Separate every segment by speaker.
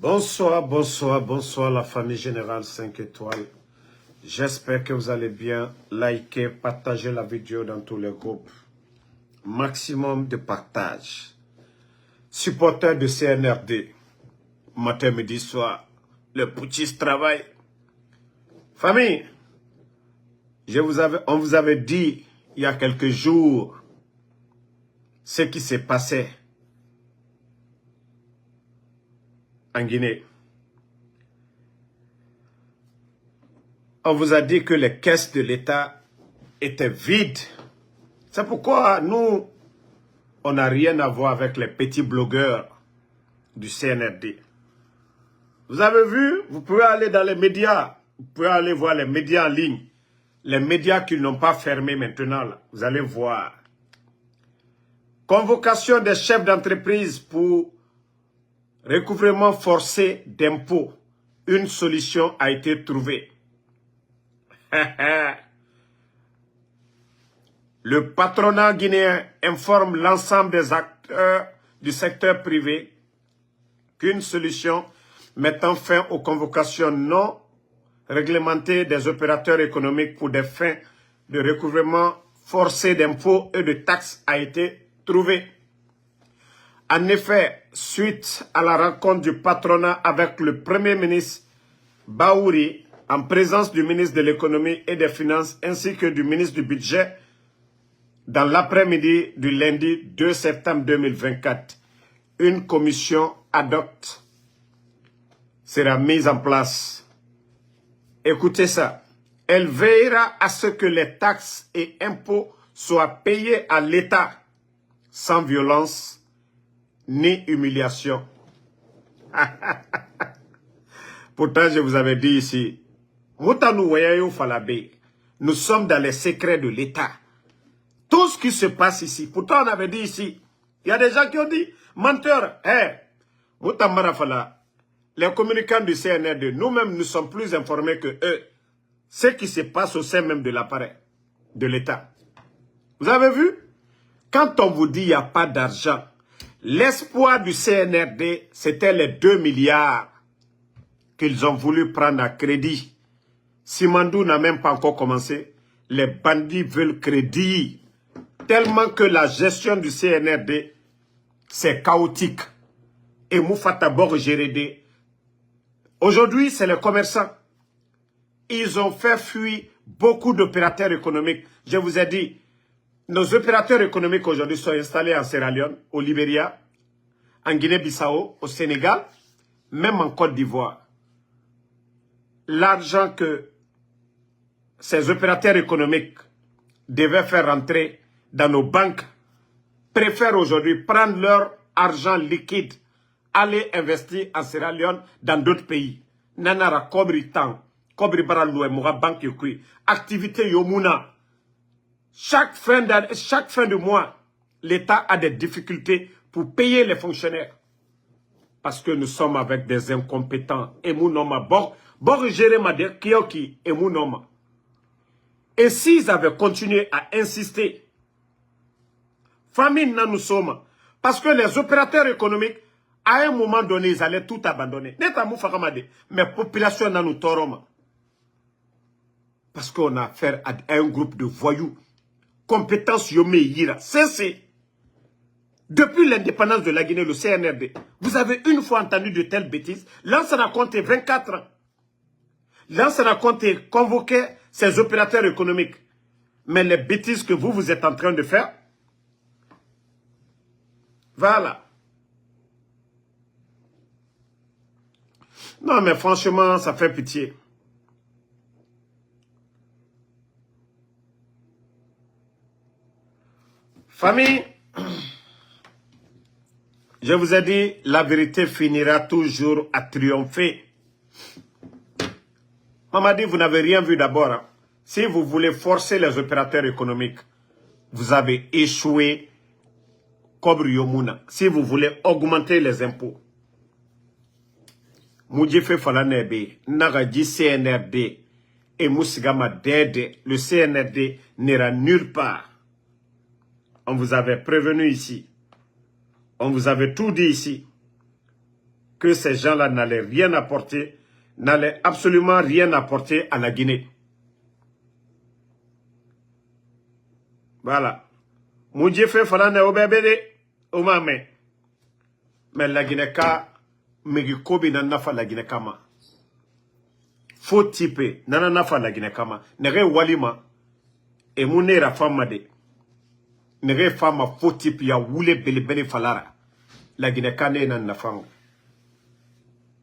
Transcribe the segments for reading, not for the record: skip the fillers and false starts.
Speaker 1: Bonsoir, bonsoir, bonsoir la famille Générale 5 étoiles. J'espère que vous allez bien. Likez, partagez la vidéo dans tous les groupes. Maximum de partage. Supporters de CNRD. Matin, midi, soir. Le putschiste travaille. Famille, on vous avait dit il y a quelques jours ce qui s'est passé en Guinée. On vous a dit que les caisses de l'État étaient vides. C'est pourquoi nous, on n'a rien à voir avec les petits blogueurs du CNRD. Vous avez vu, vous pouvez aller dans les médias, vous pouvez aller voir les médias en ligne, les médias qui n'ont pas fermé maintenant, là, vous allez voir. Convocation des chefs d'entreprise pour recouvrement forcé d'impôts. Une solution a été trouvée. Le patronat guinéen informe l'ensemble des acteurs du secteur privé qu'une solution mettant fin aux convocations non réglementées des opérateurs économiques pour des fins de recouvrement forcé d'impôts et de taxes a été trouvée. En effet, suite à la rencontre du patronat avec le Premier ministre Baouri, en présence du ministre de l'économie et des finances ainsi que du ministre du budget, dans l'après-midi du lundi 2 septembre 2024, une commission ad hoc sera mise en place. Écoutez ça. Elle veillera à ce que les taxes et impôts soient payés à l'État sans violence ni humiliation. Pourtant, je vous avais dit ici, nous sommes dans les secrets de l'État. Tout ce qui se passe ici, pourtant on avait dit ici, il y a des gens qui ont dit, menteur, les communicants du CNRD, nous-mêmes, nous sommes plus informés que eux. Ce qui se passe au sein même de l'appareil, de l'État. Vous avez vu? Quand on vous dit qu'il n'y a pas d'argent, l'espoir du CNRD, c'était les 2 milliards qu'ils ont voulu prendre à crédit. Simandou n'a même pas encore commencé. Les bandits veulent crédit. Tellement que la gestion du CNRD, c'est chaotique. Et Moufata Borgérédé, aujourd'hui, c'est les commerçants. Ils ont fait fuir beaucoup d'opérateurs économiques. Je vous ai dit, nos opérateurs économiques aujourd'hui sont installés en Sierra Leone, au Libéria, en Guinée-Bissau, au Sénégal, même en Côte d'Ivoire. L'argent que ces opérateurs économiques devaient faire rentrer dans nos banques préfèrent aujourd'hui prendre leur argent liquide, aller investir en Sierra Leone dans d'autres pays. Nanara Kobri Tang, Kobri Baraloue, Moura Banque Yokui, activité Yomuna. Chaque fin de mois, l'État a des difficultés pour payer les fonctionnaires. Parce que nous sommes avec des incompétents. Et nous sommes et s'ils avaient continué à insister, famine là nous sommes. Parce que les opérateurs économiques, à un moment donné, ils allaient tout abandonner. Mais population là nous toroma. Parce qu'on a affaire à un groupe de voyous. Compétence Yomé Yira. C'est depuis l'indépendance de la Guinée, le CNRD, vous avez une fois entendu de telles bêtises. L'ancien a compté 24 ans. L'ancien a compté convoquer ces opérateurs économiques. Mais les bêtises que vous êtes en train de faire, voilà. Non, mais franchement, ça fait pitié. Famille, je vous ai dit, la vérité finira toujours à triompher. Maman dit, vous n'avez rien vu d'abord. Hein. Si vous voulez forcer les opérateurs économiques, vous avez échoué comme Yomuna. Si vous voulez augmenter les impôts, Moudjefe Falanebe, Nagaji CNRD et Moussigama Dede, le CNRD n'ira nulle part. On vous avait prévenu ici. On vous avait tout dit ici. que ces gens-là n'allaient rien apporter, n'allaient absolument rien apporter à la Guinée. Voilà. Moudjé fait falane au bébé au mamé. Mais la Guinée ka, Megikobi nanafa la Guinée kama. Faut type, nanafa la Guinée kama. Nere walima, et mounera fama de. Nere fama faut type ya wule bele falara. La Guinée kane nanafang.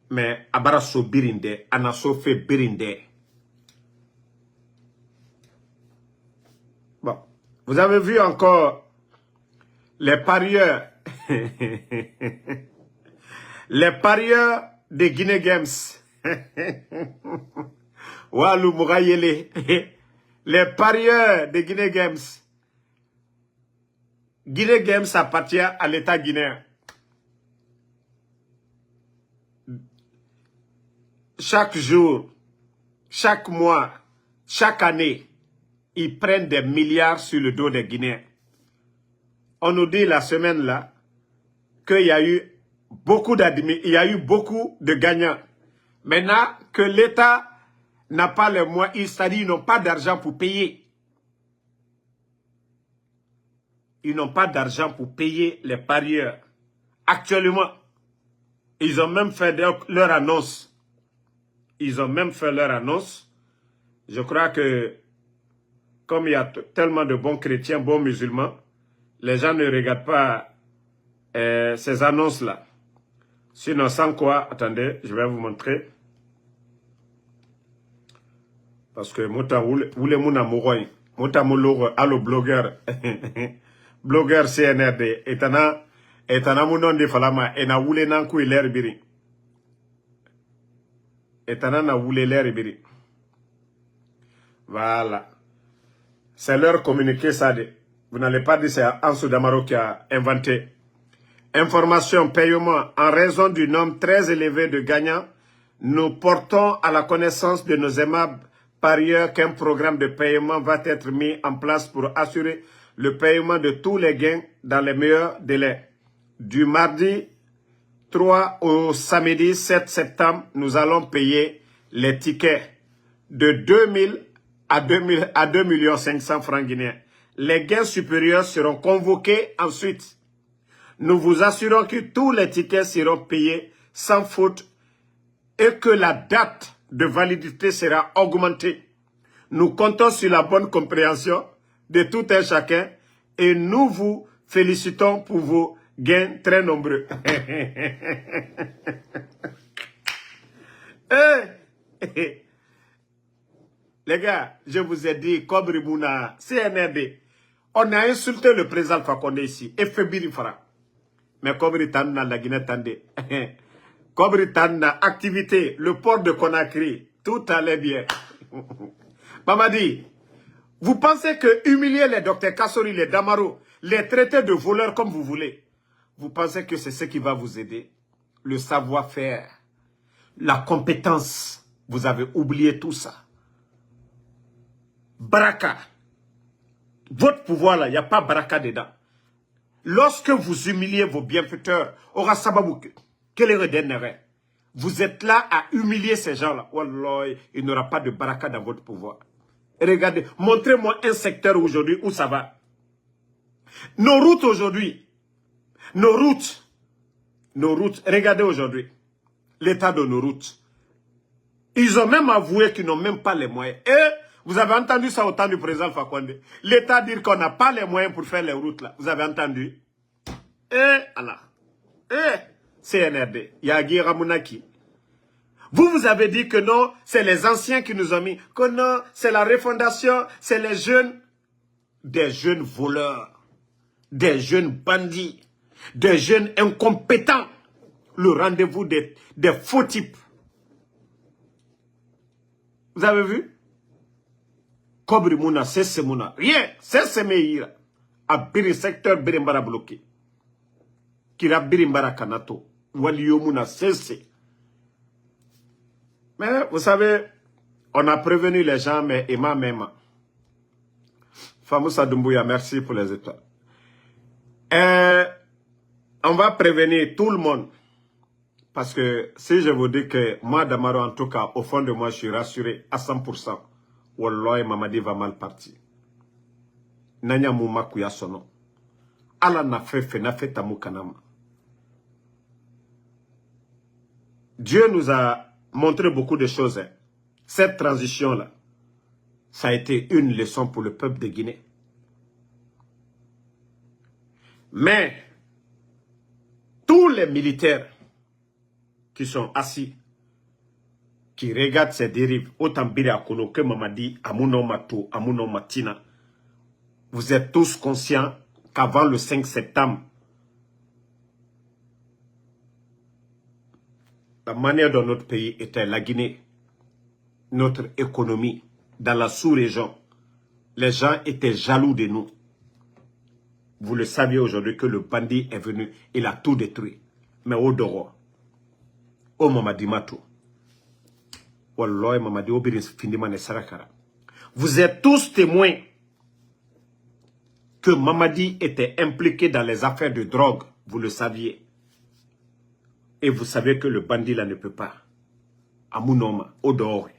Speaker 1: Mais abara so birinde, anaso fe birinde. Bon. Vous avez vu encore les parieurs. Les parieurs de Guinée Games. Walou Mourayele. Les parieurs de Guinée Games. Guinée Games appartient à l'État guinéen. Chaque jour, chaque mois, chaque année, ils prennent des milliards sur le dos des Guinéens. On nous dit la semaine là qu'il y a eu beaucoup de gagnants. Maintenant que l'État n'a pas les moyens, c'est-à-dire ils n'ont pas d'argent pour payer. Ils n'ont pas d'argent pour payer les parieurs. Actuellement, ils ont même fait leur annonce. Ils ont même fait leur annonce. Je crois que comme il y a tellement de bons chrétiens, bons musulmans, les gens ne regardent pas ces annonces-là. Sinon, sans quoi, attendez, je vais vous montrer. Parce que Mouta Oule Mouna Mouroy, Mouta Moulour, allo blogueur, blogueur CNRD, etana mounon de falama, et na Oule Nankou et l'air biri. Etana na Oule l'air biri. Voilà. C'est leur communiqué, ça. Vous n'allez pas dire c'est Ansou Damaro qui a inventé. Information, paiement, en raison du nombre très élevé de gagnants, nous portons à la connaissance de nos aimables parieurs qu'un programme de paiement va être mis en place pour assurer le paiement de tous les gains dans les meilleurs délais. Du mardi 3 au samedi 7 septembre, nous allons payer les tickets de 2000 à 2 500 000 francs guinéens. Les gains supérieurs seront convoqués ensuite. Nous vous assurons que tous les tickets seront payés sans faute et que la date de validité sera augmentée. Nous comptons sur la bonne compréhension de tout un chacun et nous vous félicitons pour vos gains très nombreux. Les gars, je vous ai dit, Kobri Mouna, CNRD, on a insulté le président Alpha Condé ici, et Febiri Fara. Mais Kobri Tanna, la Guinée Tandé. Kobri Tanna, activité, le port de Conakry, tout allait bien. Mamadi, vous pensez que humilier les docteurs Kassori, les Damaro, les traiter de voleurs comme vous voulez, vous pensez que c'est ce qui va vous aider? Le savoir-faire, la compétence, vous avez oublié tout ça. Baraka. Votre pouvoir là, il n'y a pas baraka dedans. Lorsque vous humiliez vos bienfaiteurs, vous êtes là à humilier ces gens-là. Wallah, il n'y aura pas de baraka dans votre pouvoir. Regardez, montrez-moi un secteur aujourd'hui où ça va. Nos routes aujourd'hui, nos routes, regardez aujourd'hui, l'état de nos routes. Ils ont même avoué qu'ils n'ont même pas les moyens. Et vous avez entendu ça au temps du président Fakonde. L'État dit qu'on n'a pas les moyens pour faire les routes là. Vous avez entendu? Allah. CNRD. Yagi Ramounaki. Vous avez dit que non, c'est les anciens qui nous ont mis. Que non, c'est la refondation, c'est les jeunes. Des jeunes voleurs. Des jeunes bandits. Des jeunes incompétents. Le rendez-vous des faux types. Vous avez vu? Kobri Mouna, c'est Mouna. Rien, c'est Meïra. A biri secteur Birimbara bloqué. Kira Birimbara Kanato. Waliyo Mouna, c'est. Mais vous savez, on a prévenu les gens, mais Emma même. Famoussa Doumbouya, merci pour les étoiles. On va prévenir tout le monde. Parce que si je vous dis que moi, Damaro, en tout cas, au fond de moi, je suis rassuré à 100%. Wallahi, Mamadi va mal partir. Nanya Mouma Kouya Sono. Ala na fait na fait tamu kanama. Dieu nous a montré beaucoup de choses. Hein. Cette transition-là, ça a été une leçon pour le peuple de Guinée. Mais, tous les militaires qui sont assis, qui regardent ces dérives, autant Bira Kono que Mamadi, Amouno Matou, Amouno Matina, vous êtes tous conscients qu'avant le 5 septembre, la manière dont notre pays était, la Guinée, notre économie, dans la sous-région, les gens étaient jaloux de nous. Vous le saviez aujourd'hui que le bandit est venu, il a tout détruit. Mais au dehors, au Mamadi Matou, Wallahi Mamadi Obirin Findimane Sarakara, vous êtes tous témoins que Mamadi était impliqué dans les affaires de drogue, vous le saviez. Et vous savez que le bandit là ne peut pas. Amounoma, au dehors.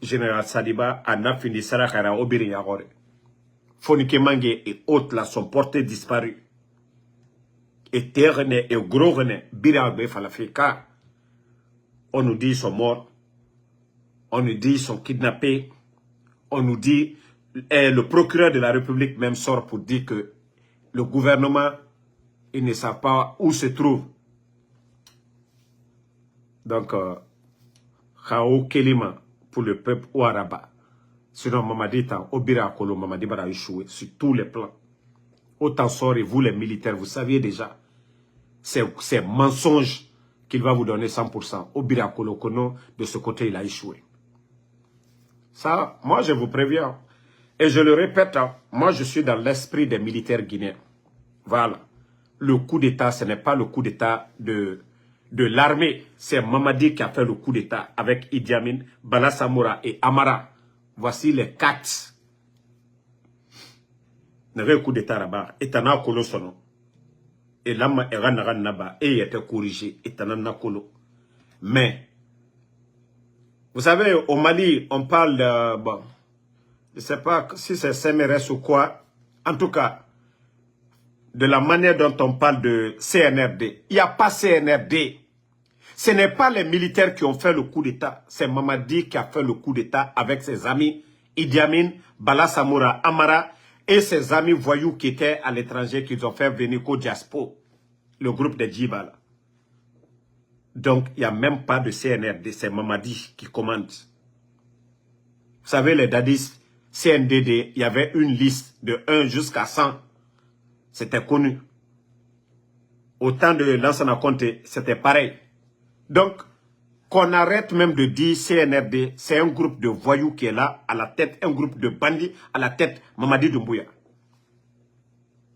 Speaker 1: Général Sadiba, Anna Findi Sarakara, Obirin Yagore. Fonike Mange et autres là sont portés disparus. Et Terre et Gros René, Biragbe Falafika. On nous dit qu'ils sont morts. On nous dit qu'ils sont kidnappés. On nous dit, le procureur de la République même sort pour dire que le gouvernement, il ne sait pas où se trouve. Donc, Khao Kelima pour le peuple Ouaraba. Sinon, Mamadi Tan, Obira Kolo, Mamadi va échouer sur tous les plans. Autant sort et vous les militaires, vous saviez déjà, c'est mensonge qu'il va vous donner 100%. Obira Kolo Kono, de ce côté, il a échoué. Ça, moi je vous préviens. Et je le répète, moi je suis dans l'esprit des militaires guinéens. Voilà. Le coup d'État, ce n'est pas le coup d'État de l'armée. C'est Mamadi qui a fait le coup d'État avec Idi Amin, Bala Samoura et Amara. Voici les 4. N'avait un coup d'État là-bas. Et t'en as Kolo Sono. Et là, il était corrigé. Et t'en as Kolo. Mais, vous savez, au Mali, on parle de, bon, je ne sais pas si c'est CMRS ou quoi. En tout cas, de la manière dont on parle de CNRD. Il n'y a pas CNRD. Ce n'est pas les militaires qui ont fait le coup d'État. C'est Mamadi qui a fait le coup d'État avec ses amis Idi Amin, Bala Samoura, Amara et ses amis voyous qui étaient à l'étranger qu'ils ont fait venir qu'au Diaspo, le groupe de Djibala. Donc, il n'y a même pas de CNRD. C'est Mamadi qui commande. Vous savez, les dadis CNDD, il y avait une liste de 1 jusqu'à 100. C'était connu. Au temps de Lansana Conté, c'était pareil. Donc, qu'on arrête même de dire CNRD, c'est un groupe de voyous qui est là, à la tête, un groupe de bandits, à la tête, Mamadi Doumbouya.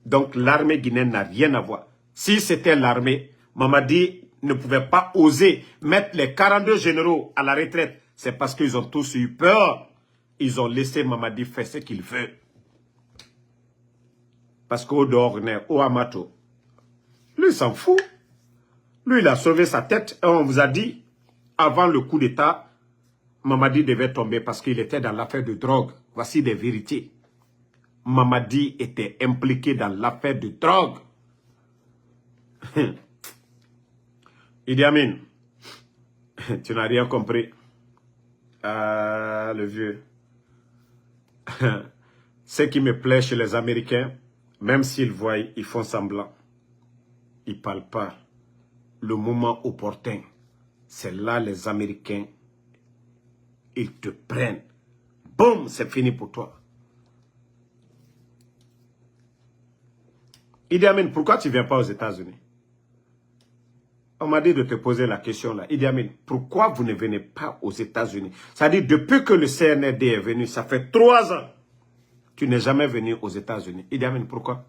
Speaker 1: Donc, l'armée guinéenne n'a rien à voir. Si c'était l'armée, Mamadi ne pouvait pas oser mettre les 42 généraux à la retraite. C'est parce qu'ils ont tous eu peur. Ils ont laissé Mamadi faire ce qu'il veut. Parce qu'au dehors, au Amato, lui, il s'en fout. Lui, il a sauvé sa tête et on vous a dit, avant le coup d'État, Mamadi devait tomber parce qu'il était dans l'affaire de drogue. Voici des vérités. Mamadi était impliqué dans l'affaire de drogue. Idi Amin, tu n'as rien compris. Ah, le vieux. Ce qui me plaît chez les Américains, même s'ils voient, ils font semblant. Ils ne parlent pas. Le moment opportun, c'est là les Américains, ils te prennent. Boum, c'est fini pour toi. Idi Amin, pourquoi tu ne viens pas aux États-Unis? On m'a dit de te poser la question là. Idi Amin, pourquoi vous ne venez pas aux États-Unis? C'est-à-dire, depuis que le CNRD est venu, ça fait 3 ans. Tu n'es jamais venu aux États-Unis. Idi Amin, pourquoi?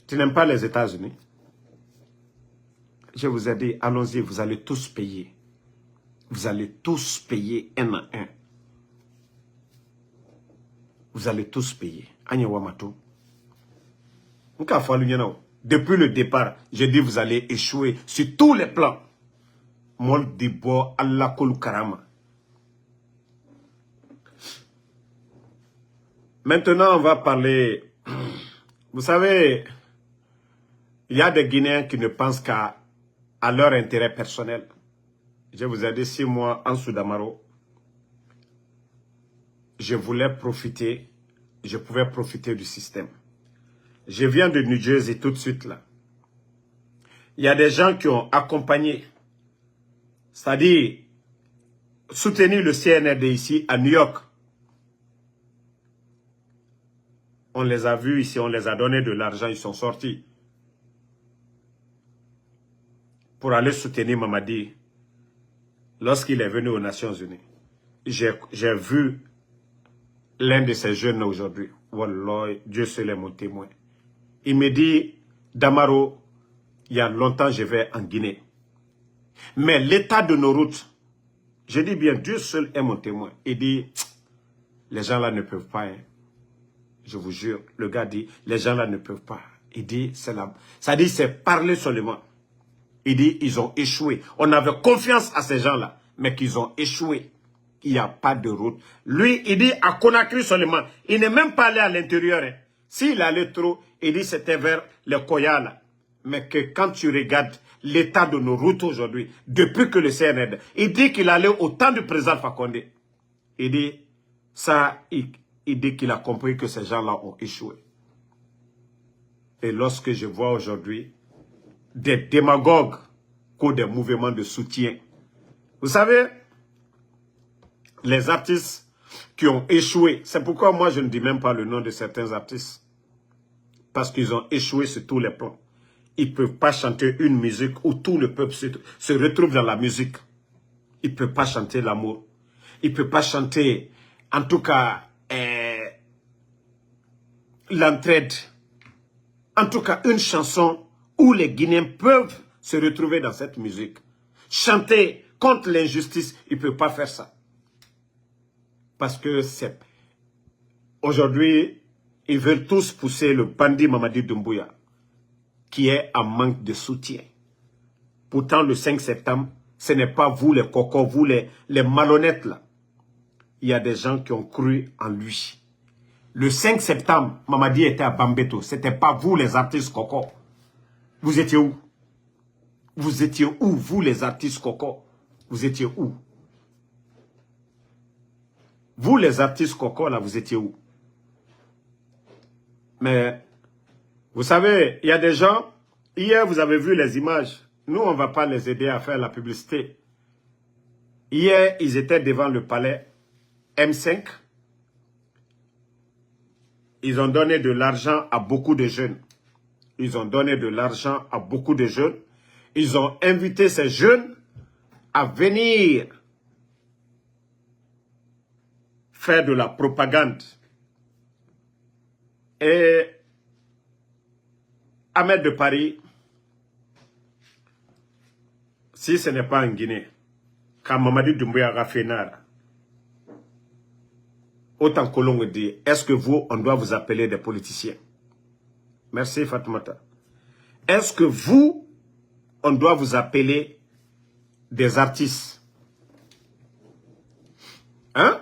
Speaker 1: Tu n'aimes pas les États-Unis? Je vous ai dit, allons-y, vous allez tous payer. Vous allez tous payer un à un. Vous allez tous payer. Anya Wamato. Depuis le départ, j'ai dit vous allez échouer sur tous les plans. Moldibo Allah Kol Karama. Maintenant, on va parler. Vous savez, il y a des Guinéens qui ne pensent qu'à leur intérêt personnel. Je vous ai dit 6 mois en Soudamaro. Je voulais profiter, je pouvais profiter du système. Je viens de New Jersey tout de suite là. Il y a des gens qui ont accompagné, c'est-à-dire soutenu le CNRD ici à New York. On les a vus ici, on les a donné de l'argent, ils sont sortis. Pour aller soutenir Mamadi lorsqu'il est venu aux Nations Unies. J'ai vu l'un de ces jeunes aujourd'hui. Wallah, Dieu seul est mon témoin. Il me dit, Damaro, il y a longtemps je vais en Guinée. Mais l'état de nos routes, je dis bien, Dieu seul est mon témoin. Il dit, les gens là ne peuvent pas. Hein. Je vous jure, le gars dit, les gens là ne peuvent pas. Il dit, c'est là. Ça dit, c'est parler seulement. Il dit, ils ont échoué. On avait confiance à ces gens-là, mais qu'ils ont échoué. Il n'y a pas de route. Lui, il dit à Conakry seulement. Il n'est même pas allé à l'intérieur. Hein. S'il allait trop, il dit c'était vers les Koya là. Mais que quand tu regardes l'état de nos routes aujourd'hui, depuis que le CNRD, il dit qu'il allait au temps du président Fakonde. Il dit, ça, il dit qu'il a compris que ces gens-là ont échoué. Et lorsque je vois aujourd'hui des démagogues ou des mouvements de soutien, vous savez, les artistes qui ont échoué, c'est pourquoi moi je ne dis même pas le nom de certains artistes. Parce qu'ils ont échoué sur tous les plans. Ils ne peuvent pas chanter une musique où tout le peuple se retrouve dans la musique. Ils ne peuvent pas chanter l'amour. Ils ne peuvent pas chanter, en tout cas, l'entraide. En tout cas, une chanson où les Guinéens peuvent se retrouver dans cette musique. Chanter contre l'injustice, ils ne peuvent pas faire ça. Parce que c'est... Aujourd'hui, ils veulent tous pousser le bandit Mamadi Doumbouya, qui est en manque de soutien. Pourtant, le 5 septembre, ce n'est pas vous les cocos, vous les malhonnêtes là. Il y a des gens qui ont cru en lui. Le 5 septembre, Mamadi était à Bambeto. Ce n'était pas vous les artistes cocos. Vous étiez où? Vous étiez où, vous les artistes cocos? Vous étiez où? Vous les artistes cocos là, vous étiez où? Mais, vous savez, il y a des gens, hier vous avez vu les images, nous on ne va pas les aider à faire la publicité. Hier, ils étaient devant le palais M5, ils ont donné de l'argent à beaucoup de jeunes. Ils ont donné de l'argent à beaucoup de jeunes. Ils ont invité ces jeunes à venir faire de la propagande. Et Ahmed de Paris, si ce n'est pas en Guinée, quand Mamadi Doumbouya a fait nada, autant que l'on dit, est-ce que vous, on doit vous appeler des politiciens? Merci Fatoumata. Est-ce que vous, on doit vous appeler des artistes? Hein?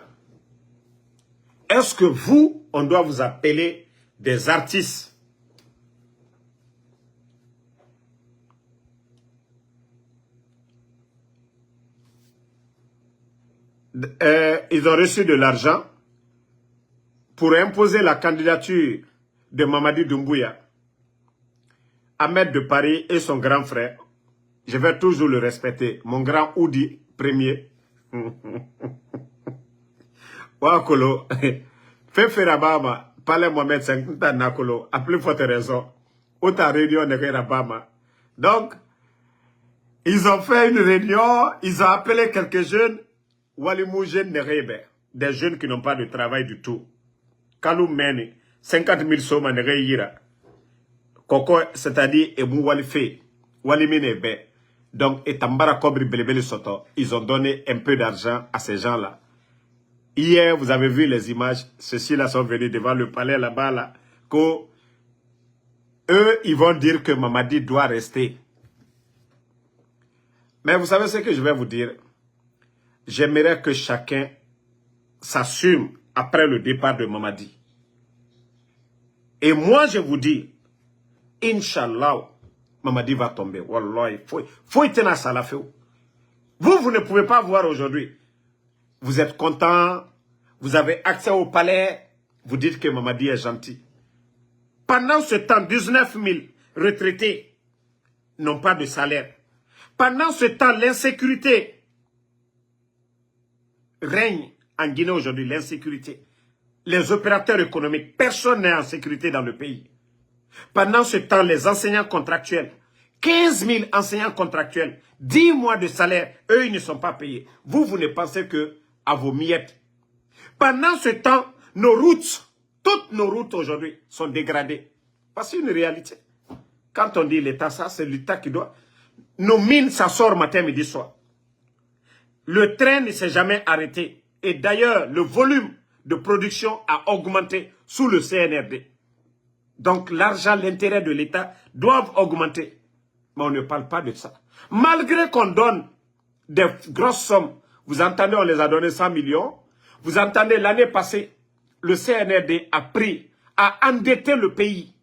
Speaker 1: Est-ce que vous, on doit vous appeler des artistes? Ils ont reçu de l'argent pour imposer la candidature de Mamadi Doumbouya. Ahmed de Paris et son grand frère, je vais toujours le respecter, mon grand Oudi premier. Wakolo, Feferabama, Palais Mohamed Sankta Nakolo, à plus forte raison, autant réunion de Rabama. Donc, ils ont fait une réunion, ils ont appelé quelques jeunes, Walimoujen Nerebe, des jeunes qui n'ont pas de travail du tout. Kalou Meni, 50 000 soma Nereyira. Koko, c'est-à-dire, Ebou Walife, Waliminebe. Donc, et Tambara Kobri Belebele Soto, ils ont donné un peu d'argent à ces gens-là. Hier, vous avez vu les images, ceux-ci là sont venus devant le palais là-bas, là, que eux, ils vont dire que Mamadi doit rester. Mais vous savez ce que je vais vous dire? J'aimerais que chacun s'assume après le départ de Mamadi. Et moi, je vous dis, Inch'Allah, Mamadi va tomber. Wallah, il faut être à Salafou. Vous ne pouvez pas voir aujourd'hui. Vous êtes content, vous avez accès au palais, vous dites que Mamadi est gentil. Pendant ce temps, 19 000 retraités n'ont pas de salaire. Pendant ce temps, l'insécurité règne en Guinée aujourd'hui, l'insécurité. Les opérateurs économiques, personne n'est en sécurité dans le pays. Pendant ce temps, les enseignants contractuels, 15 000 enseignants contractuels, 10 mois de salaire, eux, ils ne sont pas payés. Vous ne pensez que à vos miettes. Pendant ce temps, nos routes, toutes nos routes aujourd'hui sont dégradées. C'est une réalité. Quand on dit l'État, ça, c'est l'État qui doit... Nos mines, ça sort matin, midi, soir. Le train ne s'est jamais arrêté. Et d'ailleurs, le volume de production a augmenté sous le CNRD. Donc, l'argent, l'intérêt de l'État doivent augmenter. Mais on ne parle pas de ça. Malgré qu'on donne des grosses sommes, vous entendez, on les a donné 100 millions. Vous entendez, l'année passée, le CNRD a endetté le pays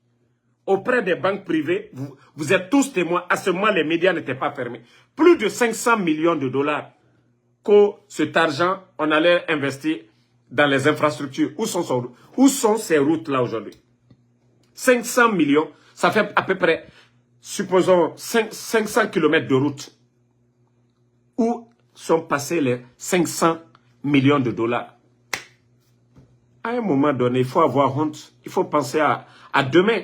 Speaker 1: auprès des banques privées. Vous êtes tous témoins. À ce moment, les médias n'étaient pas fermés. Plus de 500 millions de dollars que cet argent, on allait investir dans les infrastructures. Où sont ces routes-là aujourd'hui? 500 millions, ça fait à peu près, supposons, 500 km de route. Où sont passés les 500 millions de dollars? À un moment donné, il faut avoir honte. Il faut penser à demain.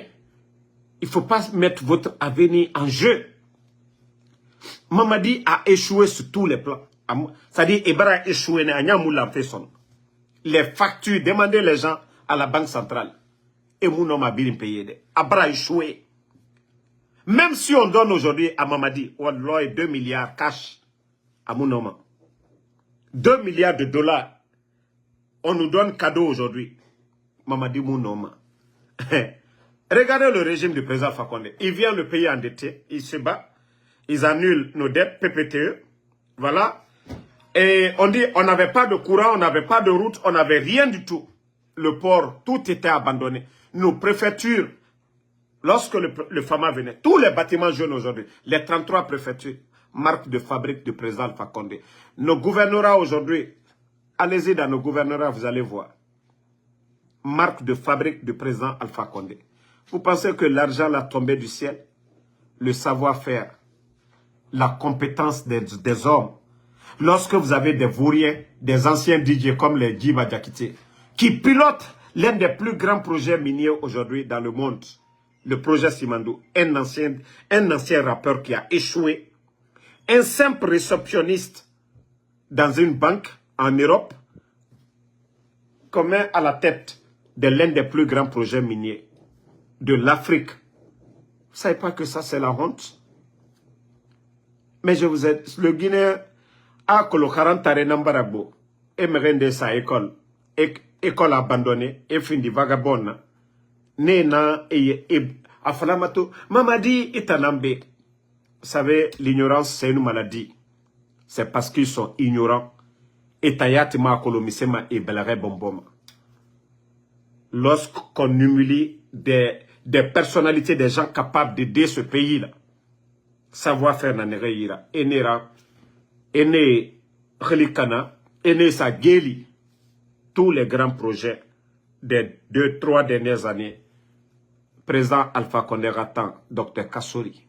Speaker 1: Il ne faut pas mettre votre avenir en jeu. Mamadi a échoué sur tous les plans. C'est-à-dire, Ebara a échoué. Les factures, demandez les gens à la Banque centrale. Et mon homme a bien payé. Abra a échoué. Même si on donne aujourd'hui à Mamadi, 2 milliards cash à mon homme. 2 milliards de dollars. On nous donne cadeau aujourd'hui. Mamadi, mon homme. Regardez le régime du président Fakonde. Il vient le pays endetté. Il se bat. Ils annulent nos dettes, PPTE. Voilà. Et on dit, on n'avait pas de courant, on n'avait pas de route, on n'avait rien du tout. Le port, tout était abandonné. Nos préfectures, lorsque le FAMA venait, tous les bâtiments jaunes aujourd'hui, les 33 préfectures, marque de fabrique du président Alpha Condé. Nos gouvernorats aujourd'hui, allez-y dans nos gouvernorats, vous allez voir. Marque de fabrique du président Alpha Condé. Vous pensez que l'argent l'a tombé du ciel? Le savoir-faire, la compétence des hommes. Lorsque vous avez des vauriens, des anciens DJ comme les Djiba Diakité, qui pilotent l'un des plus grands projets miniers aujourd'hui dans le monde, le projet Simandou, un ancien rappeur qui a échoué, un simple réceptionniste dans une banque en Europe, comme à la tête de l'un des plus grands projets miniers de l'Afrique. Vous ne savez pas que ça, c'est la honte? Mais je vous ai... Le Guinéen a colocaran tare nambarabo et me rende sa école. École abandonnée et fin de vagabond. Nena et afalamato. Mamadi est un ambé. Vous savez, l'ignorance, c'est une maladie. C'est parce qu'ils sont ignorants. Et tayatima kolomisema et belare bomboma. Lorsqu'on humilie des personnalités, des gens capables d'aider ce pays-là, savoir-faire n'en ira. Enera, Ene Khelikana, Ene Sageli, tous les grands projets des 2-3 dernières années, président Alpha Condé Ratan, Dr Kassori,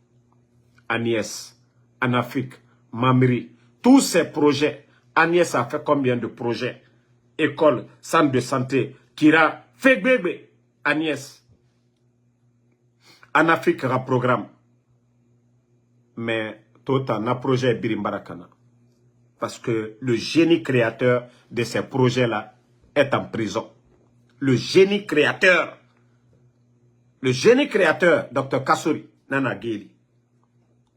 Speaker 1: Agnès, Anafrique, Mamri, tous ces projets, Agnès a fait combien de projets? École, centre de santé, Kira, Fegbebe, Agnès. Anafrique a programme. Mais tout un projet Birimbarakana. Parce que le génie créateur de ces projets-là est en prison. Le génie créateur, Dr Kassori, Nana Geli,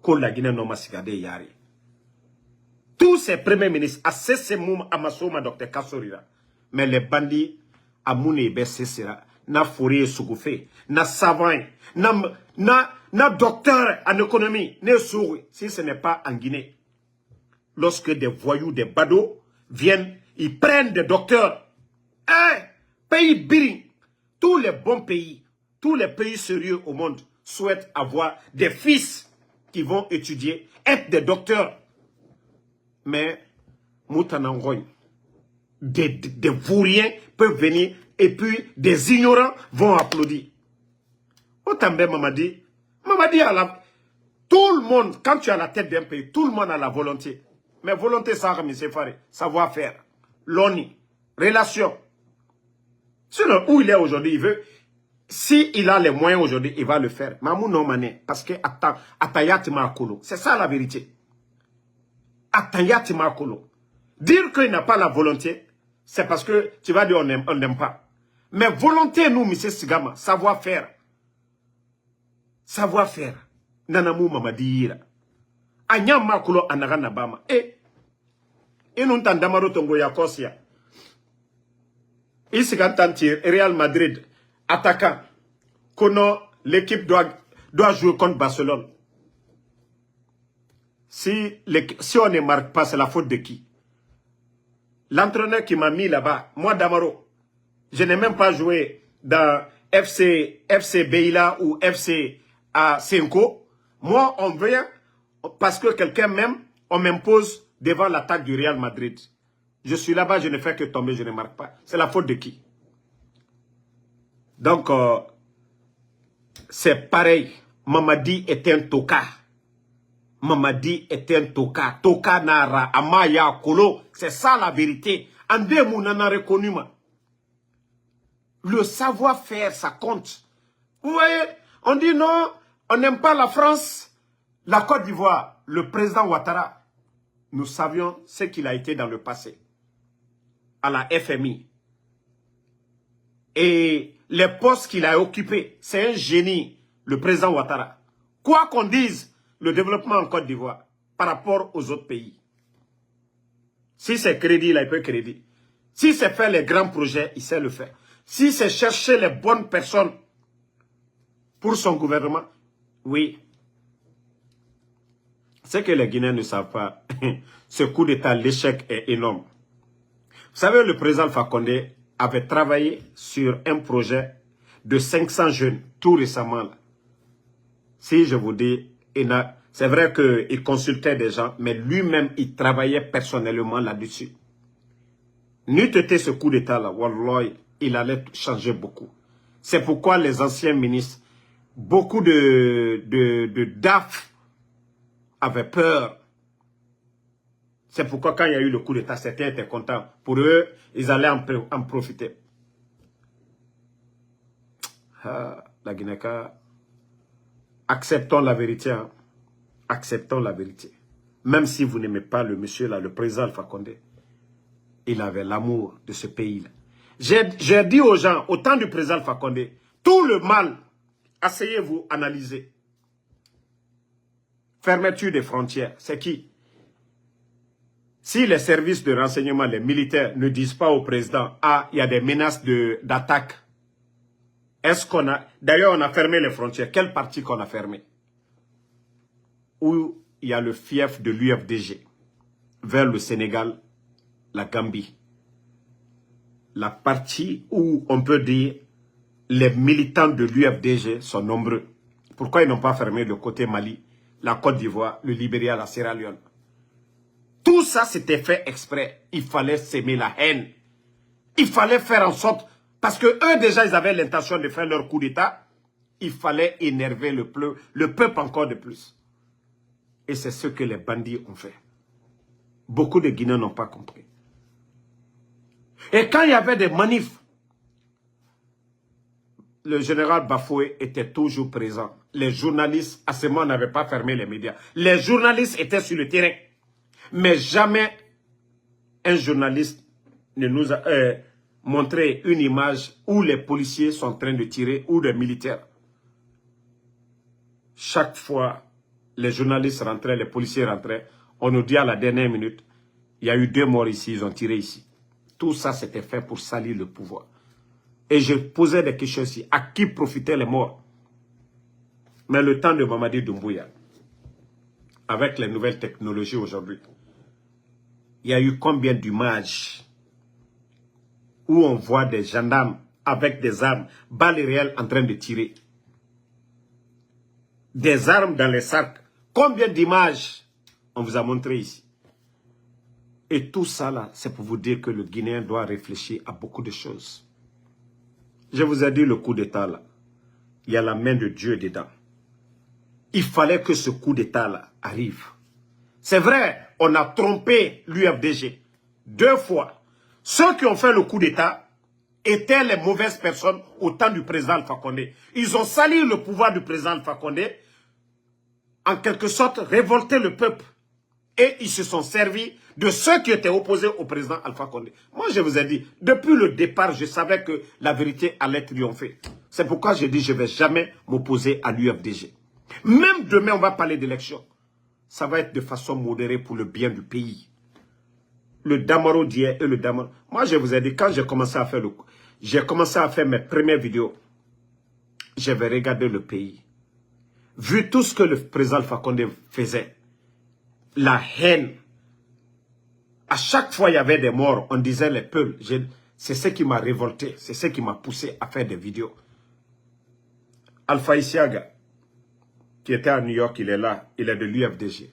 Speaker 1: la Guinée Noma Sigade Yari. Tous ces premiers ministres, à Moum Amasoma, Dr Kassori, mais les bandits, à Moune Ebe Sessera, na Fourier Sougoufé, na savant, na docteur en économie, ne souris, si ce n'est pas en Guinée. Lorsque des voyous, des badauds viennent, ils prennent des docteurs. Pays biring, tous les bons pays, tous les pays sérieux au monde souhaitent avoir des fils qui vont étudier, être des docteurs. Mais, Moutanangoy, des vauriens peuvent venir et puis des ignorants vont applaudir. Otambe Mamadi, tout le monde, quand tu es à la tête d'un pays, tout le monde a la volonté. Mais volonté, ça, M. Faré, savoir-faire, l'ONI, relation. Sinon, où il est aujourd'hui, il veut. S'il a les moyens aujourd'hui, il va le faire. Mamou non mané, parce que Atayat Makolo. C'est ça la vérité. Atayat Makolo. Dire qu'il n'a pas la volonté, c'est parce que tu vas dire on n'aime pas. Mais volonté, nous, M. Sigama, savoir-faire. Savoir-faire. Nanamou Mamadira. Anyam Makolo Anagana Bama. Et nous t'endamaro tongo yakosia. Ici, quand Real Madrid, attaquant, que l'équipe doit jouer contre Barcelone. Si on ne marque pas, c'est la faute de qui? L'entraîneur qui m'a mis là-bas, moi Damaro, je n'ai même pas joué dans FC Beila ou FC Senko. Moi, on vient, parce que quelqu'un m'aime, on m'impose devant l'attaque du Real Madrid. Je suis là-bas, je ne fais que tomber, je ne marque pas. C'est la faute de qui? Donc, c'est pareil. Mamadi est un toka. Mamadi est un toka. Toka nara, amaya, kolo. C'est ça la vérité. Andé mounana reconnu. Le savoir-faire, ça compte. Vous voyez, on dit non, on n'aime pas la France, la Côte d'Ivoire, le président Ouattara. Nous savions ce qu'il a été dans le passé. À la FMI. Et les postes qu'il a occupés, c'est un génie, le président Ouattara. Quoi qu'on dise, le développement en Côte d'Ivoire, par rapport aux autres pays. Si c'est crédit, il peut crédit. Si c'est faire les grands projets, il sait le faire. Si c'est chercher les bonnes personnes pour son gouvernement, oui. Ce que les Guinéens ne savent pas, ce coup d'État, l'échec est énorme. Vous savez, le président Alpha Condé avait travaillé sur un projet de 500 jeunes, tout récemment. Là. Si je vous dis, c'est vrai qu'il consultait des gens, mais lui-même, il travaillait personnellement là-dessus. N'eût été ce coup d'État-là, wallah, il allait changer beaucoup. C'est pourquoi les anciens ministres, beaucoup de DAF avaient peur. C'est pourquoi quand il y a eu le coup d'État, certains étaient contents. Pour eux, ils allaient en profiter. La Guinée-Ca, acceptons la vérité. Hein. Acceptons la vérité. Même si vous n'aimez pas le monsieur là, le président Alpha Condé, il avait l'amour de ce pays-là. J'ai dit aux gens, au temps du président Alpha Condé, tout le mal, asseyez-vous, analysez. Fermeture des frontières, c'est qui? Si les services de renseignement, les militaires ne disent pas au président, ah, il y a des menaces d'attaque, est-ce qu'on a... D'ailleurs, on a fermé les frontières. Quelle partie qu'on a fermée? Où il y a le fief de l'UFDG, vers le Sénégal, la Gambie. La partie où on peut dire les militants de l'UFDG sont nombreux. Pourquoi ils n'ont pas fermé le côté Mali, la Côte d'Ivoire, le Libéria, la Sierra Leone? Tout ça, c'était fait exprès. Il fallait s'aimer la haine. Il fallait faire en sorte... Parce que eux, déjà, ils avaient l'intention de faire leur coup d'État. Il fallait énerver le peuple encore de plus. Et c'est ce que les bandits ont fait. Beaucoup de Guinéens n'ont pas compris. Et quand il y avait des manifs, le général Bafoué était toujours présent. Les journalistes, à ce moment, n'avaient pas fermé les médias. Les journalistes étaient sur le terrain. Mais jamais un journaliste ne nous a montré une image où les policiers sont en train de tirer ou des militaires. Chaque fois, les journalistes rentraient, les policiers rentraient, on nous dit à la dernière minute, il y a eu 2 morts ici, ils ont tiré ici. Tout ça, c'était fait pour salir le pouvoir. Et je posais des questions ici. À qui profitaient les morts? Mais le temps de Mamadi Doumbouya, avec les nouvelles technologies aujourd'hui, il y a eu combien d'images où on voit des gendarmes avec des armes, balles réelles en train de tirer. Des armes dans les sacs. Combien d'images on vous a montré ici? Et tout ça là, c'est pour vous dire que le Guinéen doit réfléchir à beaucoup de choses. Je vous ai dit le coup d'État là. Il y a la main de Dieu dedans. Il fallait que ce coup d'État là arrive. C'est vrai, on a trompé l'UFDG 2 fois. Ceux qui ont fait le coup d'État étaient les mauvaises personnes au temps du président Alpha Condé. Ils ont sali le pouvoir du président Alpha Condé, en quelque sorte révolté le peuple. Et ils se sont servis de ceux qui étaient opposés au président Alpha Condé. Moi, je vous ai dit, depuis le départ, je savais que la vérité allait triompher. C'est pourquoi j'ai dit, je ne vais jamais m'opposer à l'UFDG. Même demain, on va parler d'élection. Ça va être de façon modérée pour le bien du pays. Le Damaro d'hier et le Damaro... Moi, je vous ai dit, quand j'ai commencé à faire mes premières vidéos, j'avais regardé le pays. Vu tout ce que le président Alpha Condé faisait, la haine, à chaque fois il y avait des morts, on disait les peuls. C'est ce qui m'a révolté, c'est ce qui m'a poussé à faire des vidéos. Alpha Isiaga, qui était à New York, il est là, il est de l'UFDG.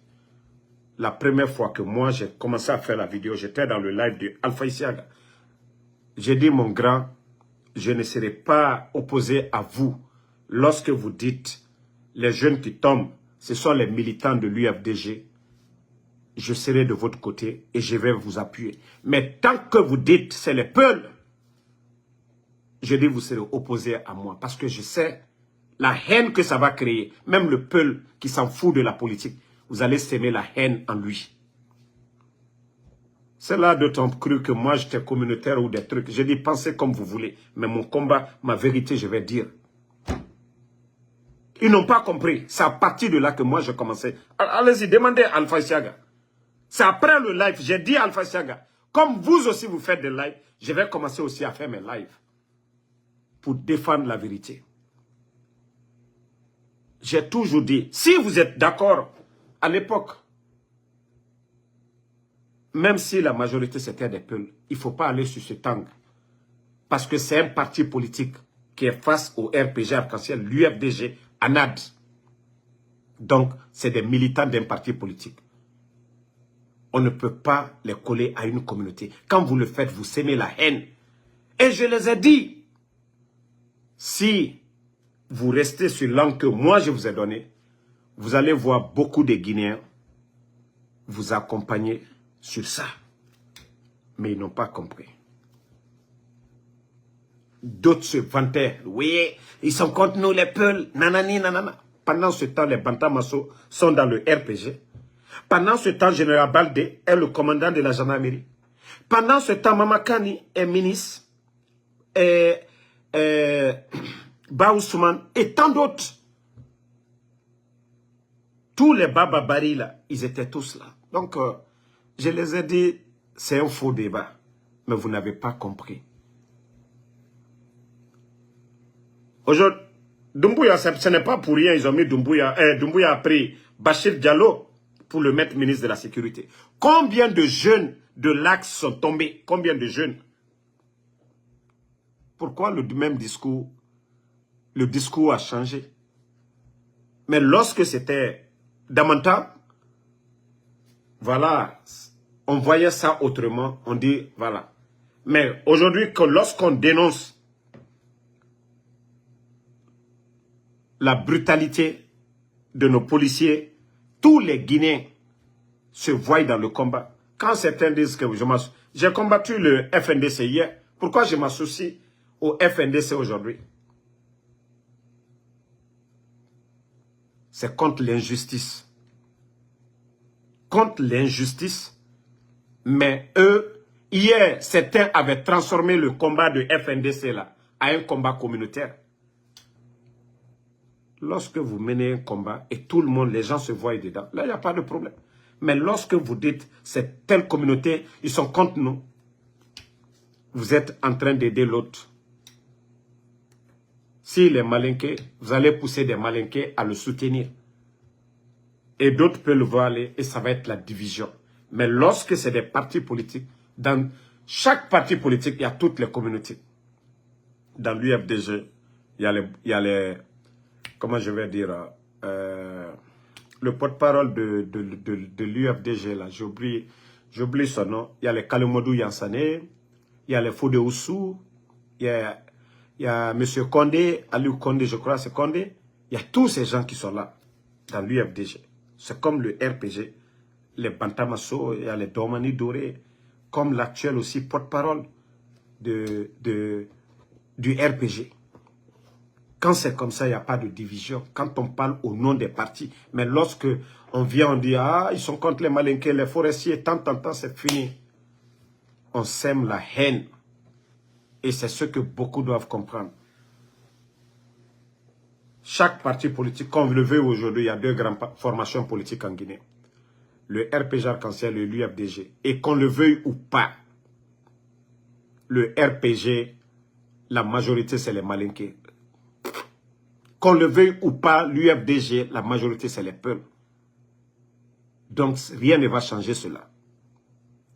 Speaker 1: La première fois que moi j'ai commencé à faire la vidéo, j'étais dans le live de Alpha Isiaga. J'ai dit, mon grand, je ne serai pas opposé à vous lorsque vous dites les jeunes qui tombent, ce sont les militants de l'UFDG. Je serai de votre côté et je vais vous appuyer. Mais tant que vous dites c'est les peuls, je dis vous serez opposé à moi. Parce que je sais la haine que ça va créer. Même le peul qui s'en fout de la politique, vous allez s'aimer la haine en lui. C'est là d'autres ont cru que moi j'étais communautaire ou des trucs. Je dis pensez comme vous voulez. Mais mon combat, ma vérité, je vais dire. Ils n'ont pas compris. C'est à partir de là que moi j'ai commencé. Allez-y, demandez à Alpha Isiaga. C'est après le live, j'ai dit à Alpha Isiaga, comme vous aussi vous faites des lives, je vais commencer aussi à faire mes lives pour défendre la vérité. J'ai toujours dit, si vous êtes d'accord, à l'époque, même si la majorité c'était des peuples, il ne faut pas aller sur ce tangle. Parce que c'est un parti politique qui est face au RPG Arc-en-Ciel, l'UFDG, ANAD. Donc, c'est des militants d'un parti politique. On ne peut pas les coller à une communauté. Quand vous le faites, vous sémez la haine. Et je les ai dit, si vous restez sur l'angle que moi je vous ai donné, vous allez voir beaucoup de Guinéens vous accompagner sur ça. Mais ils n'ont pas compris. D'autres se vantaient. Oui, ils sont contre nous les peuls. Nanani, nanana. Pendant ce temps, les Bantamasso sont dans le RPG. Pendant ce temps, Général Baldé est le commandant de la gendarmerie. Pendant ce temps, Mamakani est ministre. Et Baousouman et tant d'autres. Tous les Bababari là, ils étaient tous là. Donc, je les ai dit, c'est un faux débat. Mais vous n'avez pas compris. Aujourd'hui, Doumbouya, ce n'est pas pour rien, ils ont mis Doumbouya. Doumbouya a pris Bachir Diallo pour le mettre ministre de la Sécurité. Combien de jeunes de l'Axe sont tombés? Combien de jeunes? Pourquoi le même discours? Le discours a changé. Mais lorsque c'était Damanta, voilà, on voyait ça autrement. On dit, voilà. Mais aujourd'hui, lorsqu'on dénonce la brutalité de nos policiers, tous les Guinéens se voient dans le combat. Quand certains disent que j'ai combattu le FNDC hier, pourquoi je m'associe au FNDC aujourd'hui? C'est contre l'injustice. Contre l'injustice. Mais eux, hier, certains avaient transformé le combat de FNDC là à un combat communautaire. Lorsque vous menez un combat et tout le monde, les gens se voient dedans, là, il n'y a pas de problème. Mais lorsque vous dites, c'est telle communauté, ils sont contre nous, vous êtes en train d'aider l'autre. s'il est malinqué, vous allez pousser des malinqués à le soutenir. Et d'autres peuvent le voir aller et ça va être la division. Mais lorsque c'est des partis politiques, dans chaque parti politique, il y a toutes les communautés. Dans l'UFDG, il y a les comment je vais dire, le porte-parole de l'UFDG, là, j'oublie son nom. Il y a les Kalumodou Yansané, il y a les Fodé Oussou, il y a M. Condé, Aliou Condé, je crois, c'est Condé. Il y a tous ces gens qui sont là, dans l'UFDG. C'est comme le RPG, les Bantamasso, il y a les Domani Doré, comme l'actuel aussi porte-parole du RPG. Quand c'est comme ça, il n'y a pas de division. Quand on parle au nom des partis. Mais lorsque on vient, on dit, ah, ils sont contre les malinqués, les forestiers, tant, c'est fini. On sème la haine. Et c'est ce que beaucoup doivent comprendre. Chaque parti politique, comme vous le voyez aujourd'hui, il y a deux grandes formations politiques en Guinée. Le RPG Arc-en-Ciel et l'UFDG. Et qu'on le veuille ou pas, le RPG, la majorité, c'est les malinqués. Qu'on le veuille ou pas, l'UFDG, la majorité, c'est les peuples. Donc, rien ne va changer cela.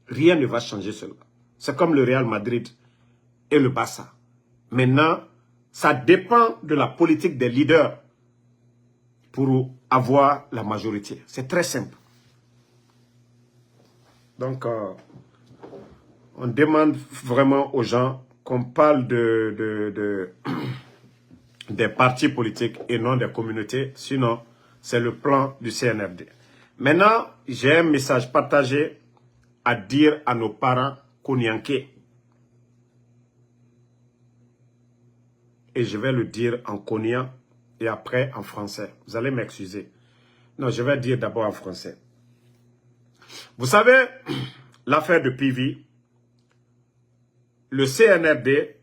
Speaker 1: Rien ne va changer cela. C'est comme le Real Madrid et le Barça. Maintenant, ça dépend de la politique des leaders pour avoir la majorité. C'est très simple. Donc, on demande vraiment aux gens qu'on parle des partis politiques et non des communautés. Sinon, c'est le plan du CNRD. Maintenant, j'ai un message partagé à dire à nos parents konyanké. Et je vais le dire en konyan et après en français. Vous allez m'excuser. Non, je vais dire d'abord en français. Vous savez, l'affaire de PV, le CNRD,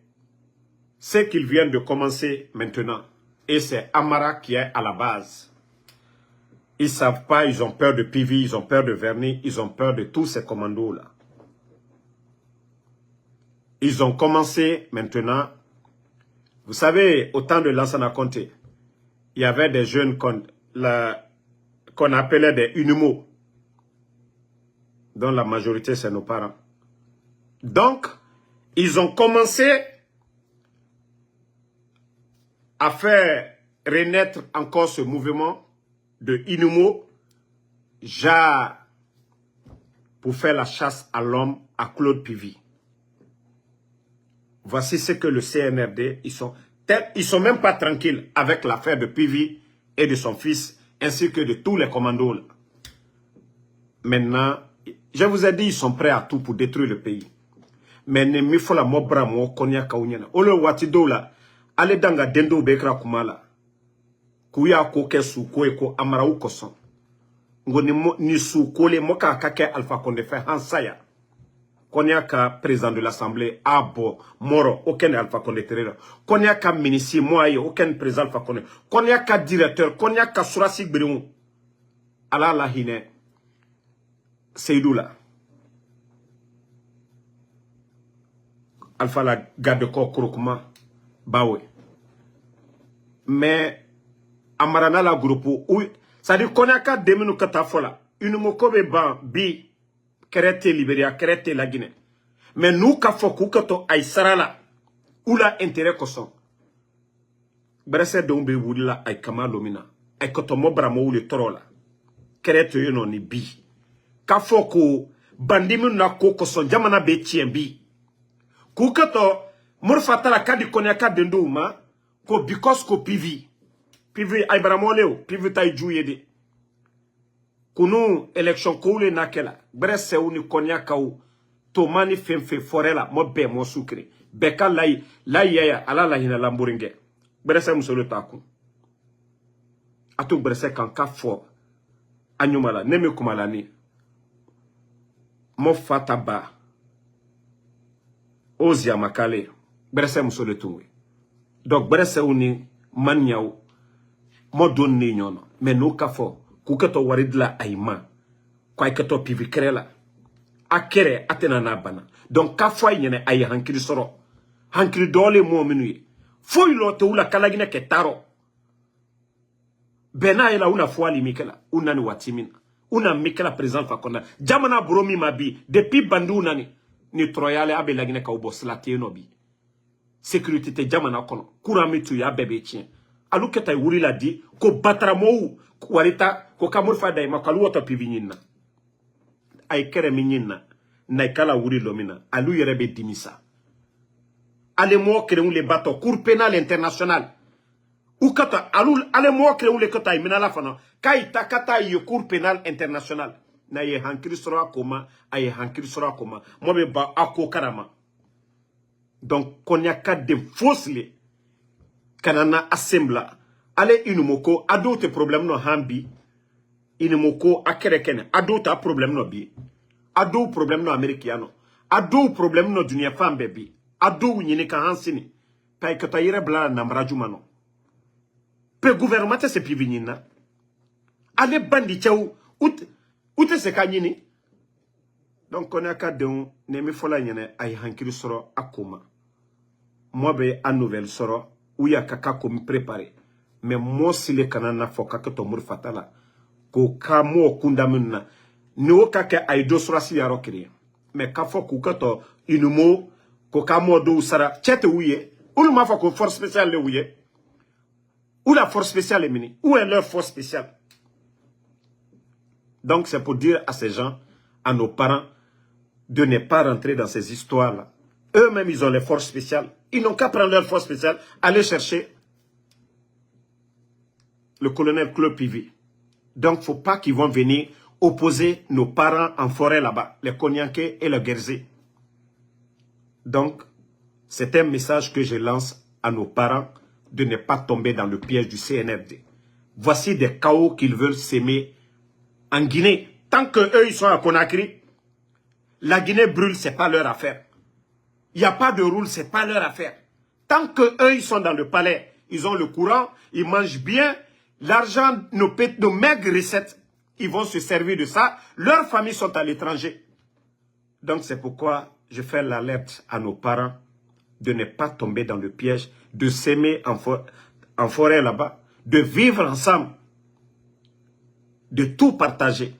Speaker 1: c'est qu'ils viennent de commencer maintenant. Et c'est Amara qui est à la base. Ils ne savent pas, ils ont peur de PV, ils ont peur de Verny, ils ont peur de tous ces commandos-là. Ils ont commencé maintenant. Vous savez, au temps de Lansana Conté, il y avait des jeunes qu'on appelait des Unumo, dont la majorité c'est nos parents. Donc, ils ont commencé à faire renaître encore ce mouvement de Inumo, pour faire la chasse à l'homme à Claude Pivi. Voici ce que le CNRD, ils sont même pas tranquilles avec l'affaire de Pivi et de son fils, ainsi que de tous les commandos. Là. Maintenant, je vous ai dit, ils sont prêts à tout pour détruire le pays. Mais ne mi fola mobra mo konya kaunyana. Ole watido la, ale danga dendo bekra kumala. Kuya ko kesu ko eko amara ukoson. Ngo ni su kole moka kake Alpha Condé fait hansaya. Konya ka président de l'Assemblée, abo, moro, aucun Alpha Condé terera. Konya ka ministre, moye, aucun président Alpha Condé. Konya ka directeur, konya ka surasi gberimu. Ala la hine, Seydou la. Alpha la garde corps kurukuma, bawe. Mais, amarana la groupe, oui, ça dit konya ka deminu katafola. Une mokobe ban, bi, Kerete Libéria, Kerete la Guinée. Mais nous, Kafoku, Kato, Aïsarala, ou la intérêt koson. Bresse dombe wula ay kama lomina. Ay koto mobra mo wule torola. Kerete yono ni bi. Kafoku, bandimu na ko koson, jamana be tien bi. Kukato, murfatala kadi konyaka dendouma, ko bikos ko pivi. Pivi ay bramoleo, pivi tay juyede. Kunu election koule nakela brese uni konyaka u tomani femfe forela mo be mo sukre beka lai ya ala la hina lamburinge brese musolo taku atu brese kan ka fo anyumala neme kumala ni mo fataba ozia makale brese musolo tunwe donc brese uni manyaw mo don ni nyono mais no ka fo kukato waridla aima kwa ikato pivi krela akere atena na bana donc ka fo yene ay hankiri soro hankiri dole mo minuye Foi lote ou la kalagine ke taro. Bena ela una foi li mikela. Una ni watimina. Una mikela président Fakonde. Jamana bromi mabi. Depuis bandu nani. Ni troyale abe lagine ka ubo slati enobi. Sécurité te jamana kono. Kuramitu ya bebe tien. Alu keta wuri la di. Ko batramo warita. Ko kamur fada ima. Kalu wata pivinyina. Ay kere minyina. Na ikala wuri lomina. Alu yerebe dimisa. Ale mo kere le bateau. Cour pénale internationale. Ou kata ale mo kere le kata imina la fana. Kaita kata ye cour pénale internationale. Na ye hankiri sora koma. Aye hankiri sora koma. Mo be ba ako karama. Donc, qu'on y a qu'à des fausses les kanana assembla. Allez, inumoko, ado te problème no hambi. Inumoko, akerekene. Ado ta problème no bi. Ado problème no américain. Ado problème no dunia femme baby. Ado nyine ka hansini. Pay que ta yere bla namraju mano. Pe gouvernement se pivinina. Allez, bandi tchao. Oute se kanyini. Donc, on a qu'à de nemi fola nyene ay hankiri soro akoma. Moi, ben, à nouvelle soro, où il y a kaka comme préparé. Mais moi, si les canana foka que ton mur fatala, ko kamo kundamuna, no kaka aido sora si yaro kiri. Mais kafo kukato, inumo, ko kamo do sara, tchete ouye, ou le mafa ko force spéciale le ouye, ou la force spéciale est mini, où est leur force spéciale? Donc, c'est pour dire à ces gens, à nos parents, de ne pas rentrer dans ces histoires-là. Eux-mêmes, ils ont les forces spéciales. Ils n'ont qu'à prendre leurs forces spéciales, aller chercher le colonel Claude Pivi. Donc, il ne faut pas qu'ils vont venir opposer nos parents en forêt là-bas, les Konyanké et les Guerzé. Donc, c'est un message que je lance à nos parents de ne pas tomber dans le piège du CNRD. Voici des chaos qu'ils veulent s'aimer en Guinée. Tant qu'eux, ils sont à Conakry, la Guinée brûle, ce n'est pas leur affaire. Il n'y a pas de roule, ce n'est pas leur affaire. Tant qu'eux, ils sont dans le palais, ils ont le courant, ils mangent bien, l'argent, nos maigres recettes, ils vont se servir de ça. Leurs familles sont à l'étranger. Donc c'est pourquoi je fais l'alerte à nos parents de ne pas tomber dans le piège, de s'aimer en forêt là-bas, de vivre ensemble, de tout partager.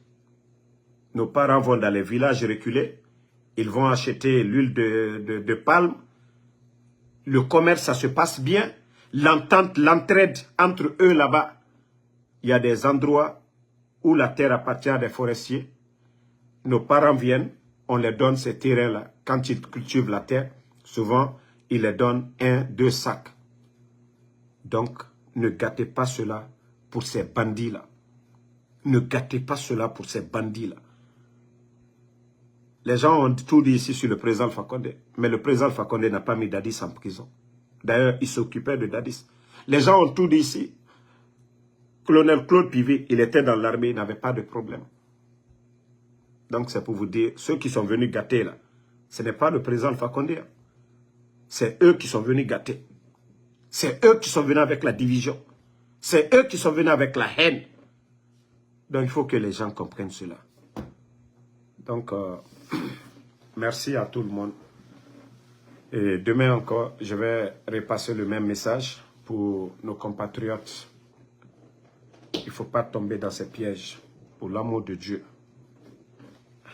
Speaker 1: Nos parents vont dans les villages reculés, ils vont acheter l'huile de palme. Le commerce, ça se passe bien. L'entente, l'entraide entre eux là-bas. Il y a des endroits où la terre appartient à des forestiers. Nos parents viennent, on les donne ces terrains-là. Quand ils cultivent la terre, souvent, ils les donnent 1, 2 sacs. Donc, ne gâtez pas cela pour ces bandits-là. Ne gâtez pas cela pour ces bandits-là. Les gens ont tout dit ici sur le président Fakonde, mais le président Fakonde n'a pas mis Dadis en prison. D'ailleurs, il s'occupait de Dadis. Les gens ont tout dit ici. Colonel Claude Pivi, il était dans l'armée, il n'avait pas de problème. Donc c'est pour vous dire, ceux qui sont venus gâter là, ce n'est pas le président Fakonde. C'est eux qui sont venus gâter. C'est eux qui sont venus avec la division. C'est eux qui sont venus avec la haine. Donc il faut que les gens comprennent cela. Donc, merci à tout le monde. Et demain encore, je vais repasser le même message pour nos compatriotes. Il ne faut pas tomber dans ces pièges, pour l'amour de Dieu.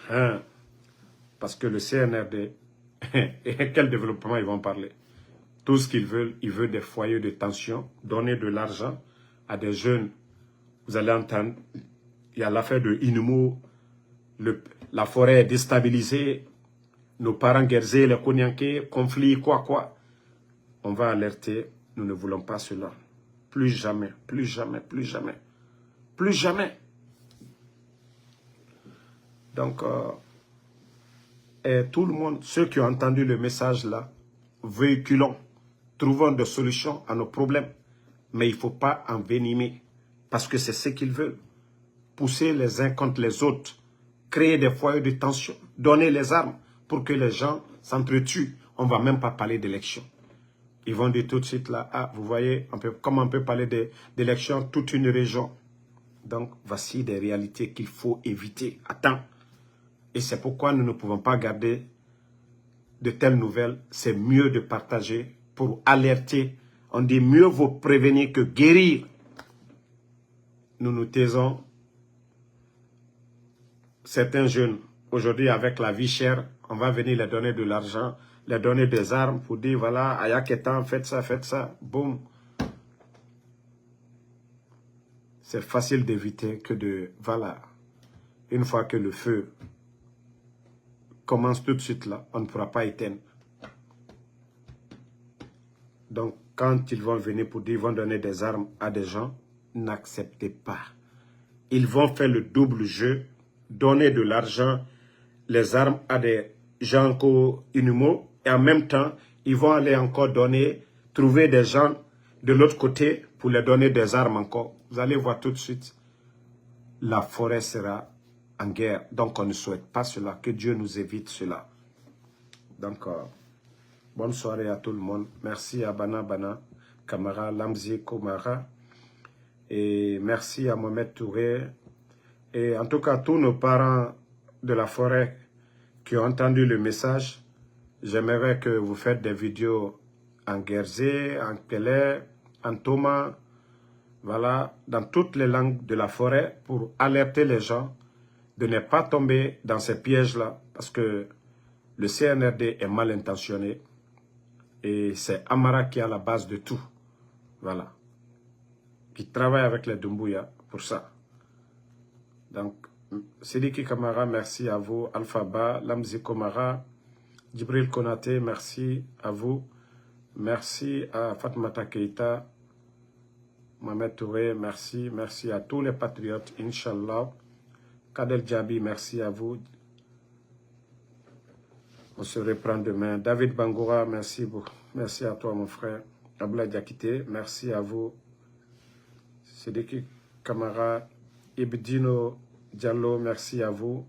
Speaker 1: Hein? Parce que le CNRD, quel développement ils vont parler? Tout ce qu'ils veulent, ils veulent des foyers de tension, donner de l'argent à des jeunes. Vous allez entendre, il y a l'affaire de Inumo, la forêt est déstabilisée, nos parents guerzés, les Konyanké, conflits, quoi. On va alerter, nous ne voulons pas cela. Plus jamais, plus jamais, plus jamais. Plus jamais. Donc, et tout le monde, ceux qui ont entendu le message là, véhiculons, trouvons des solutions à nos problèmes. Mais il ne faut pas envenimer, parce que c'est ce qu'ils veulent. Pousser les uns contre les autres, créer des foyers de tension, donner les armes pour que les gens s'entretuent. On ne va même pas parler d'élection. Ils vont dire tout de suite là, ah, vous voyez, comment on peut parler d'élection, toute une région. Donc, voici des réalités qu'il faut éviter à temps. Et c'est pourquoi nous ne pouvons pas garder de telles nouvelles. C'est mieux de partager pour alerter. On dit mieux vaut prévenir que guérir. Nous nous taisons. Certains jeunes, aujourd'hui avec la vie chère, on va venir les donner de l'argent, les donner des armes pour dire voilà, Ayaketan, faites ça, boum. C'est facile d'éviter que de, voilà, une fois que le feu commence tout de suite là, on ne pourra pas éteindre. Donc, quand ils vont venir pour dire, ils vont donner des armes à des gens, n'acceptez pas. Ils vont faire le double jeu, donner de l'argent, les armes à des gens inhumains, et en même temps, ils vont aller encore donner, trouver des gens de l'autre côté pour les donner des armes encore. Vous allez voir tout de suite, la forêt sera en guerre. Donc, on ne souhaite pas cela, que Dieu nous évite cela. Donc, bonne soirée à tout le monde. Merci à Bana, Kamara, Lamzi, Komara. Et merci à Mohamed Touré. Et en tout cas, tous nos parents de la forêt qui ont entendu le message, j'aimerais que vous faites des vidéos en Guerzé, en Kelé, en Thomas, voilà, dans toutes les langues de la forêt pour alerter les gens de ne pas tomber dans ces pièges-là parce que le CNRD est mal intentionné et c'est Amara qui est à la base de tout, voilà, qui travaille avec les Doumbouya pour ça. Donc, Sidiki Kamara, merci à vous. Alphaba, Lamzi Komara, Djibril Konate, merci à vous. Merci à Fatmata Keita, Mohamed Touré, merci. Merci à tous les patriotes, Inch'Allah. Kadel Djabi, merci à vous. On se reprend demain. David Bangoura, merci beaucoup. Merci à toi, mon frère. Abla Diakité, merci à vous. Sidiki Kamara, Ibdino Diallo, merci à vous.